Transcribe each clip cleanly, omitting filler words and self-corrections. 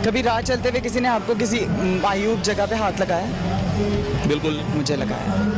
कभी राह चलते हुए किसी ने आपको किसी मायूब जगह पे हाथ लगाया? बिल्कुल नहीं। मुझे लगाया।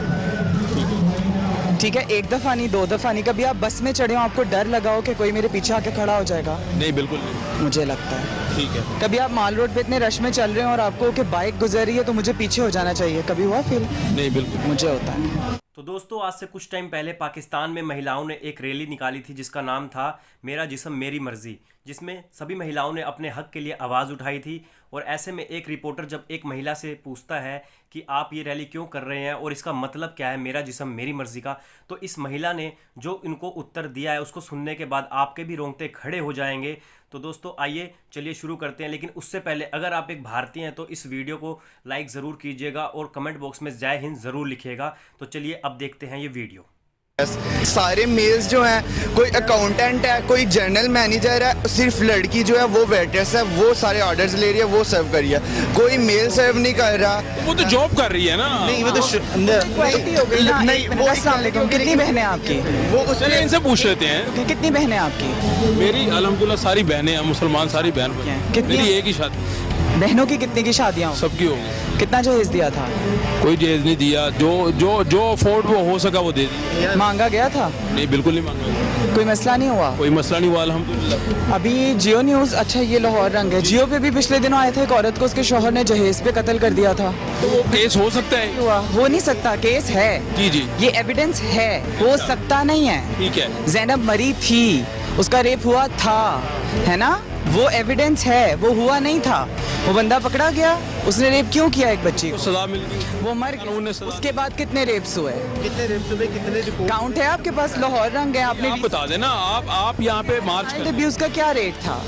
ठीक है, एक दफ़ा नहीं, दो दफ़ा नहीं। कभी आप बस में चढ़े हो, आपको डर लगा हो कि कोई मेरे पीछे आके खड़ा हो जाएगा? नहीं, बिल्कुल नहीं। मुझे लगता है। ठीक है। कभी आप माल रोड पे इतने रश में चल रहे हो और आपको कि बाइक गुजर रही है तो मुझे पीछे हो जाना चाहिए, कभी हुआ फील? नहीं, बिल्कुल। मुझे होता है। तो दोस्तों, आज से कुछ टाइम पहले पाकिस्तान में महिलाओं ने एक रैली निकाली थी जिसका नाम था मेरा जिस्म मेरी मर्जी, जिसमें सभी महिलाओं ने अपने हक के लिए आवाज़ उठाई थी। और ऐसे में एक रिपोर्टर जब एक महिला से पूछता है कि आप ये रैली क्यों कर रहे हैं और इसका मतलब क्या है मेरा जिस्म मेरी मर्जी का, तो इस महिला ने जो इनको उत्तर दिया है उसको सुनने के बाद आपके भी रोंगटे खड़े हो जाएंगे। तो दोस्तों आइए चलिए शुरू करते हैं, लेकिन उससे पहले अगर आप एक भारतीय हैं तो इस वीडियो को लाइक ज़रूर कीजिएगा और कमेंट बॉक्स में जय हिंद ज़रूर लिखिएगा। तो चलिए अब देखते हैं ये वीडियो। सारे मेल्स जो हैं, कोई अकाउंटेंट है, कोई जनरल मैनेजर है, सिर्फ लड़की जो है वो वेट्रेस है, वो सारे ऑर्डर्स ले रही है, वो सर्व कर रही है, कोई मेल सर्व नहीं कर रहा। वो तो जॉब कर रही है ना। नहीं वो तो क्वालिटी हो गई ना। नहीं, वो अस्सलाम वालेकुम, कितनी बहनें आपकी? वो चलिए इनसे पूछ लेते हैं। कितनी बहनें आपकी? मेरी अल्हम्दुलिल्लाह सारी बहनें हैं, मुसलमान सारी बहन। कितनी? मेरी एक ही शादी। बहनों की कितनी की शादियाँ? सबकी होगी। कितना जहेज दिया था? कोई जहेज नहीं दिया, जो अफोर्ड वो हो सका वो दे दी। मांगा गया था? नहीं, बिल्कुल नहीं मांगा। कोई मसला नहीं हुआ? कोई मसला नहीं हुआ अल्हम्दुलिल्लाह। अभी जियो न्यूज़, अच्छा ये लाहौर रंग है, जियो पे भी पिछले दिनों आए थे, एक औरत को उसके शौहर ने जहेज पे कत्ल कर दिया था। तो वो केस हो सकता है? हुआ? हो नहीं सकता, केस है। जी जी, ये एविडेंस है, हो सकता नहीं है। ठीक है। ज़ैनब मरी थी, उसका रेप हुआ था, है ना? वो एविडेंस है, वो हुआ नहीं था। वो बंदा पकड़ा गया, उसने रेप क्यों किया एक बच्ची तो को? सजा मिल गई, वो मर कानून ने गया। सजा उसके बाद कितने रेप्स हुए? कितने रेप्स हुए, कितने रिपोर्ट? काउंट है आपके पास? लाहौर रंग है, आपने आप बता देना। आप यहाँ पे मार्च चाइल्ड कर, अब्यूज का क्या रेट था?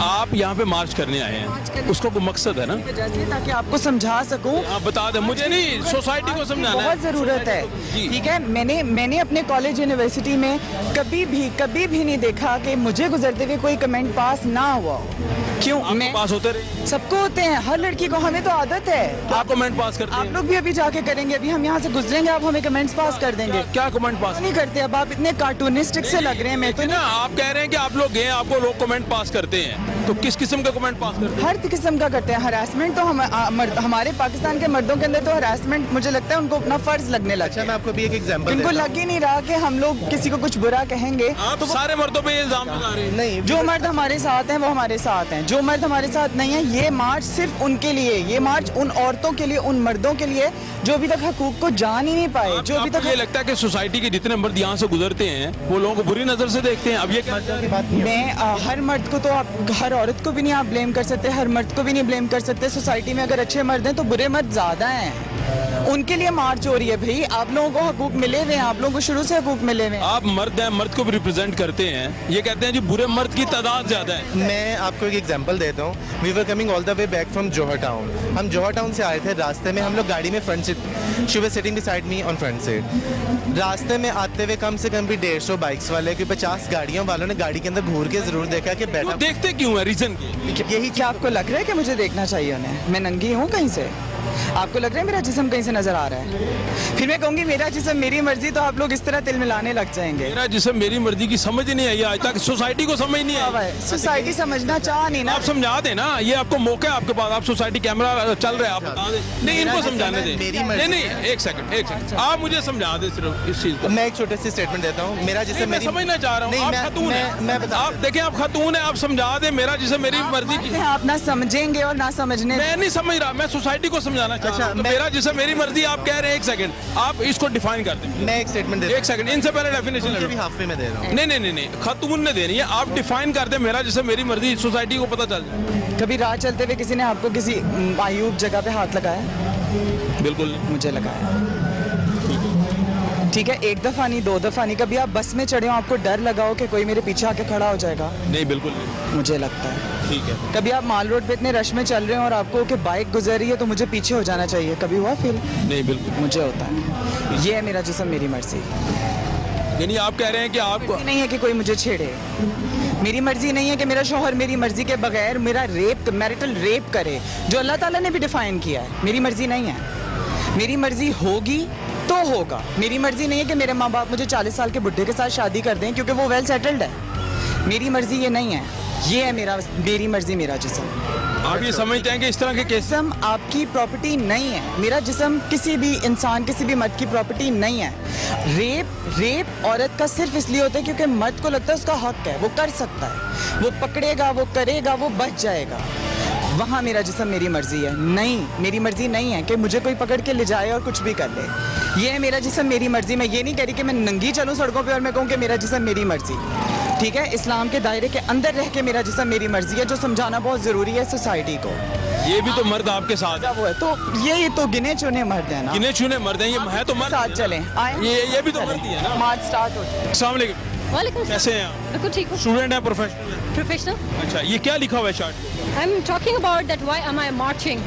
आप यहाँ पे मार्च करने आए हैं, उसका कोई मकसद है ना? वजह से, ताकि आपको समझा सकूं। आप बता दें, मुझे नहीं, सोसाइटी को समझाना है। बहुत ज़रूरत है। जी। ठीक है, मैंने अपने कॉलेज यूनिवर्सिटी में कभी भी नहीं देखा कि मुझे गुजरते हुए कोई कमेंट पास ना हुआ हो। क्यों? आपके पास होते रहे, सबको होते हैं, हर लड़की को, हमें तो आदत है। आप कमेंट पास करते आप हैं। लोग भी अभी जाके करेंगे, अभी हम यहाँ से गुजरेंगे, आप हमें कमेंट्स पास कर देंगे। क्या कमेंट पास? नहीं करते, अब आप इतने कार्टूनिस्टिक से लग रहे हैं। मैं तो ना, आप कह रहे हैं कि आप लोग गए, आपको लोग कमेंट पास करते हैं, तो किस किस्म का कमेंट पास करते हैं? हर किस्म का करते हैं। हरासमेंट तो हमारे पाकिस्तान के मर्दों के अंदर तो हरासमेंट, मुझे लगता है उनको अपना फर्ज लगने लगा। अच्छा, मैं आपको भी एक एग्जांपल उनको लग ही नहीं रहा कि हम लोग किसी को कुछ बुरा कहेंगे। आप सारे मर्दों पे इल्जाम लगा रहे हैं। नहीं, जो मर्द हमारे साथ हैं वो हमारे साथ हैं, जो मर्द हमारे साथ नहीं है, ये मार्च सिर्फ उनके लिए, ये मार्च उन औरतों के लिए, उन मर्दों के लिए जो अभी तक हकूक को जान ही नहीं पाए, जो अभी तक। ये लगता है कि सोसाइटी के जितने मर्द यहाँ से गुजरते हैं वो लोगों को बुरी नजर से देखते हैं। अब ये की बात नहीं है। मैं हर मर्द को तो आप, हर औरत को भी नहीं आप ब्लेम कर सकते, हर मर्द को भी नहीं ब्लेम कर सकते। सोसाइटी में अगर अच्छे मर्द हैं तो बुरे मर्द ज्यादा हैं, उनके लिए मार्च हो रही है। भाई आप लोगों को हकूक मिले हुए हैं, आप लोगों को शुरू से हकूक मिले हुए हैं। आप मर्द हैं, मर्द को भी रिप्रेजेंट करते हैं, ये कहते हैं जी बुरे मर्द की तादाद ज्यादा है। मैं आपको एक एग्जांपल देता हूँ। We were coming all the way back from Johar Town. हम जौहर टाउन से आए थे, रास्ते में हम लोग गाड़ी में front seat, she was sitting beside me on front seat. रास्ते में आते हुए कम से कम भी 150 बाइक्स वाले, कि 50 गाड़ियों वालों ने गाड़ी के अंदर घूर के जरूर देखा कि वो बैठा। देखते क्यों है? रीजन यही क्या आपको लग रहा है कि मुझे देखना चाहिए उन्हें? मैं नंगी हूँ कहीं से? आपको लग रहा है मेरा जिस्म कहीं से नजर आ रहा है? फिर मैं कहूँगी मेरा जिस्म मेरी मर्जी, तो आप लोग इस तरह तिल मिलाने लग जाएंगे। मेरा जिस्म मेरी मर्जी की समझ नहीं आई आज तक, सोसाइटी को समझ नहीं आई। सोसाइटी समझना चाह नहीं ना। आप समझा दें ना, ये आपको मौका है आपके पास, आप सोसाइटी कैमरा चल रहा है, आप बता दें। नहीं, इनको समझाने दें। नहीं नहीं, एक सेकंड, आप मुझे समझा दें सिर्फ इस चीज को। मैं एक छोटे से स्टेटमेंट देता हूँ। मेरा जिस्म मैं मेरी, समझना चाह रहा हूँ। नहीं, आप मैं- खातून हैं। मैं बता- आप देखें, आप खातून हैं, आप समझा दें मेरा जिस्म मेरी मर्जी की। आप ना समझेंगे और ना समझने। मैं नहीं समझ रहा, मैं सोसाइटी को समझाना चाह रहा हूँ। तो मेरा जिस्म मेरी मर्जी आप कह रहे हैं, एक सेकंड आप इसको डिफाइन कर दें। मैं एक स्टेटमेंट देता एक सेकंड, इनसे पहले डेफिनेशन हूँ, हाफ में दे रहा हूँ। नहीं, खातून ने देनी है, आप डिफाइन कर दें मेरा जिस्म मेरी मर्जी, सोसाइटी को पता चल जाए। कभी राह चलते हुए किसी ने आपको किसी मायूब जगह पे हाथ लगाया? बिल्कुल नहीं। मुझे लगाया। ठीक है, एक दफ़ा नहीं, दो दफ़ा नहीं। कभी आप बस में चढ़े हो, आपको डर लगा हो कि कोई मेरे पीछे आके खड़ा हो जाएगा? नहीं, बिल्कुल नहीं। मुझे लगता है। ठीक है। कभी आप माल रोड पे इतने रश में चल रहे हो और आपको कि बाइक गुजर रही है तो मुझे पीछे हो जाना चाहिए, कभी हुआ फील? नहीं, बिल्कुल। मुझे होता है। ये है मेरा जिस्म मेरी मर्जी। यानी आप कह रहे हैं कि आपको मर्जी नहीं है कि कोई मुझे छेड़े, मेरी मर्जी नहीं है कि मेरा शौहर मेरी मर्जी के बगैर मेरा मैरिटल रेप करे, जो अल्लाह ताला ने भी डिफाइन किया है। मेरी मर्जी नहीं है। मेरी मर्जी होगी तो होगा। मेरी मर्जी नहीं है कि मेरे माँ बाप मुझे 40 साल के बुढ़े के साथ शादी कर दें क्योंकि वो वेल सेटल्ड है। मेरी मर्जी ये नहीं है। ये है मेरी मर्जी, मेरा जिस्म। आप ये समझते हैं कि इस तरह के केस जिस्म आपकी प्रॉपर्टी नहीं है। मेरा जिस्म किसी भी इंसान, किसी भी मर्द की प्रॉपर्टी नहीं है। रेप औरत का सिर्फ इसलिए होता है क्योंकि मर्द को लगता है उसका हक है, वो कर सकता है, वो पकड़ेगा, वो करेगा, वो बच जाएगा। वहाँ मेरा जिस्म मेरी मर्जी है। नहीं, मेरी मर्जी नहीं है कि मुझे कोई पकड़ के ले जाए और कुछ भी कर ले। ये है मेरा जिस्म मेरी मर्जी। मैं ये नहीं कह रही कि मैं नंगी चलूँ सड़कों पे और मैं कहूँ कि मेरा जिस्म मेरी मर्जी। ठीक है, इस्लाम के दायरे के अंदर रह के मेरा जिस्म मेरी मर्जी है, जो समझाना बहुत ज़रूरी है सोसाइटी को। ये भी तो मर्द आपके साथ है। वो है तो ये तो गिने चुने मर्द है ना, गिने चुने मर्द हैं, ये है तो मर्द साथ चलें। ये भी तो मर्द ही है ना। मार्च स्टार्ट हो जाए। अस्सलाम वालेकुम, वालेकुम कैसे हैं आप? बिल्कुल ठीक हूँ। स्टूडेंट है, प्रोफेशनल है? प्रोफेशनल। अच्छा, ये क्या लिखा हुआ है शर्ट पे? I am talking about that why am I marching.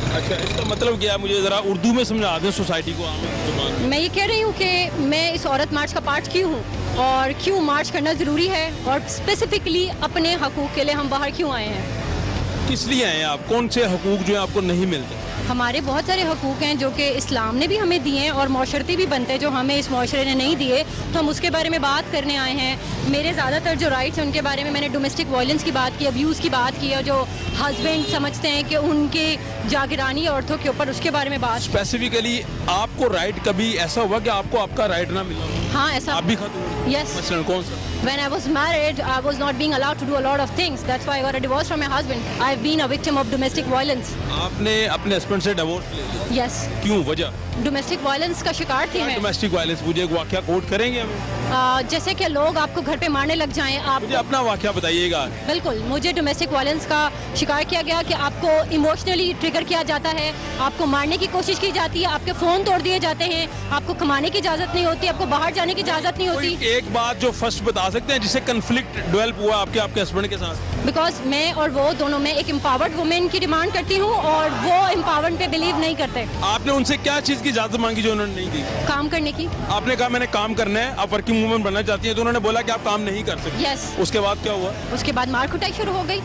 अच्छा, इसका मतलब क्या है, मुझे जरा उर्दू में समझा दें सोसाइटी को आम जुबान में। मैं ये कह रही हूँ कि मैं इस औरत मार्च का पार्ट क्यों हूँ और क्यों मार्च करना ज़रूरी है, और स्पेसिफिकली अपने हकूक़ के लिए हम बाहर क्यों आए हैं। किस लिए आए हैं आप? कौन से हकूक जो है आपको नहीं मिलते? हमारे बहुत सारे हकूक़ हैं जो कि इस्लाम ने भी हमें दिए हैं और माशरती भी बनते हैं जो हमें इस माशरे ने नहीं दिए, तो हम उसके बारे में बात करने आए हैं। मेरे ज़्यादातर जो राइट्स हैं उनके बारे में मैंने डोमेस्टिक वायलेंस की बात की, अब्यूज़ की बात की, और जो हस्बैंड समझते हैं कि उनके जागीरानी औरतों के ऊपर, उसके बारे में बात। स्पेसिफिकली आपको राइट कभी ऐसा हुआ कि आपको आपका राइट ना मिला? हाँ, ऐसा। आप भी खातून? Yes. मसलन कौन सा? When I was married, I was not being allowed to do a lot of things. That's why I got a divorce from my husband. I've been a victim of domestic violence. आपने अपने husband से divorce ले लिया? Yes. क्यों, वजह? Domestic violence का शिकार थी मैं। डोमेस्टिक वायलेंस, मुझे एक वाकया कोट करेंगे हमें? जैसे कि लोग आपको घर पे मारने लग जाएं, आप। मुझे अपना वाकया बताइएगा। बिल्कुल, मुझे डोमेस्टिक वायलेंस का शिकार किया गया कि आपको इमोशनली ट्रिगर किया जाता है, आपको मारने की कोशिश की जाती है, आपके फ़ोन तोड़ दिए जाते हैं, आपको कमाने की इजाज़त नहीं होती, आपको बाहर जाने की इजाज़त नहीं होती। कोई एक बात जो फर्स्ट बता सकते हैं जिससे कंफ्लिक्ट डेवलप हुआ आपके हस्बैंड के साथ? बिकॉज मैं और वो दोनों में एक एम्पावर्ड वुमेन की डिमांड करती हूँ और वो एम्पावर्ड पे बिलीव नहीं करते। आपने उनसे क्या चीज़ की इजाज़त मांगी जो उन्होंने नहीं दी? काम करने की। आपने कहा मैंने काम करना है, आप वर्किंग वूमेन बनना चाहती हैं, तो उन्होंने बोला कि आप काम नहीं कर सकते। Yes. उसके बाद क्या हुआ? उसके बाद मार कुटाई शुरू हो गई।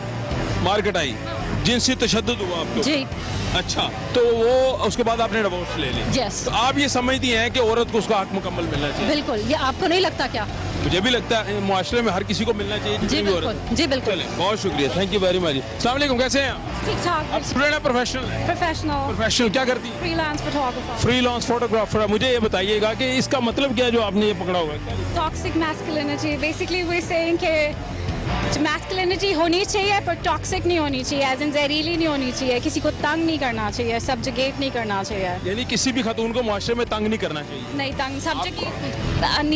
मार कटाई, जिनसी तशद्दुद हुआ आपको? जी। अच्छा, तो वो उसके बाद आपने डिवोर्स ले लिया? Yes. तो आप ये समझती हैं कि औरत को उसका हक मुकम्मल मिलना चाहिए? बिल्कुल, ये आपको नहीं लगता क्या? मुझे भी लगता है मुआशरे में हर किसी को मिलना चाहिए, जी जितनी भी औरत। बिल्कुल, जी बिल्कुल। चलें, बहुत शुक्रिया, थैंक यू वेरी मच। अस्सलाम वालेकुम, कैसे हैं आप? ठीक ठाक। आप स्टूडेंट हैं, प्रोफेशनल हैं? प्रोफेशनल प्रोफेशनल क्या करती हैं? Freelance photographer. Freelance photographer. मुझे ये बताइएगा कि इसका मतलब क्या है जो आपने ये पकड़ा हुआ है? Toxic masculinity, basically we saying कि मैस्कुलिनिटी होनी चाहिए पर टॉक्सिक नहीं होनी चाहिए, एज इन जहरीली नहीं होनी चाहिए, किसी को तंग नहीं करना चाहिए, सब्जुगेट नहीं करना चाहिए। यानी किसी भी खातून को मुआशरे में तंग नहीं करना चाहिए? नहीं तंग, सब्जुगेट,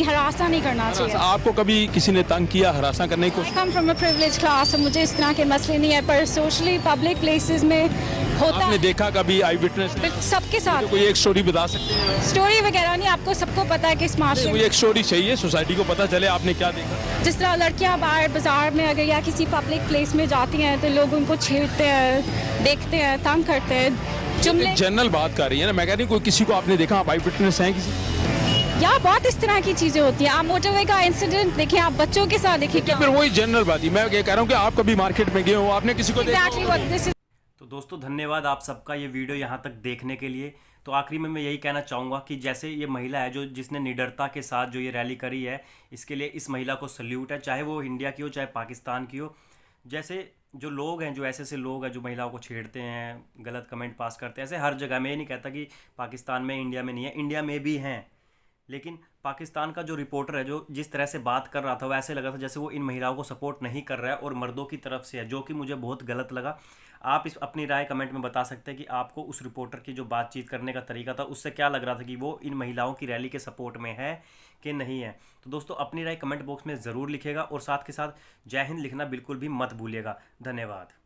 हरासा नहीं करना चाहिए। आपको कभी किसी ने तंग किया, हरासा करने की कोशिश? I come from a privilege class, मुझे इस तरह के मसले नहीं है, पर सोशली पब्लिक प्लेसेस में होता आपने है। देखा कभी आई विटनेस? सबके साथ कोई एक स्टोरी बता सकते हैं? स्टोरी वगैरह नहीं, आपको सबको पता है कि इस माशरे मुझे एक स्टोरी चाहिए, सोसाइटी को पता चले आपने क्या देखा। जिस तरह लड़कियां बाहर बाजार में अगर या किसी पब्लिक प्लेस में जाती हैं तो लोग उनको छेड़ते हैं, देखते हैं, तंग करते हैं, जुमले। जनरल बात कर रही है ना, मैं कह रही हूँ कोई किसी को आपने देखा, आप आई विटनेस हैं किसी? या बहुत इस तरह की चीजें होती हैं। आप मोटरवे का इंसिडेंट देखिए, आप बच्चों के साथ देखिए क्या। फिर वही जनरल बात ही मैं ये कह रहा हूँ कि आप कभी मार्केट में गए हो, आपने किसी को देखा Exactly what this is. तो दोस्तों धन्यवाद आप सबका ये वीडियो यहाँ तक देखने के लिए। तो आखिरी में मैं यही कहना चाहूँगा कि जैसे ये महिला है जो जिसने निडरता के साथ जो ये रैली करी है, इसके लिए इस महिला को सल्यूट है, चाहे वो इंडिया की हो चाहे पाकिस्तान की हो। जैसे जो लोग हैं, जो ऐसे लोग हैं जो महिलाओं को छेड़ते हैं, गलत कमेंट पास करते हैं, ऐसे हर जगह में, ये नहीं कहता कि पाकिस्तान में, इंडिया में नहीं है, इंडिया में भी हैं। लेकिन पाकिस्तान का जो रिपोर्टर है, जो जिस तरह से बात कर रहा था, वो ऐसे लगा था जैसे वो इन महिलाओं को सपोर्ट नहीं कर रहा है और मर्दों की तरफ से है, जो कि मुझे बहुत गलत लगा। आप इस अपनी राय कमेंट में बता सकते हैं कि आपको उस रिपोर्टर की जो बातचीत करने का तरीका था, उससे क्या लग रहा था कि वो इन महिलाओं की रैली के सपोर्ट में है कि नहीं है। तो दोस्तों अपनी राय कमेंट बॉक्स में ज़रूर लिखिएगा और साथ के साथ जय हिंद लिखना बिल्कुल भी मत भूलिएगा। धन्यवाद।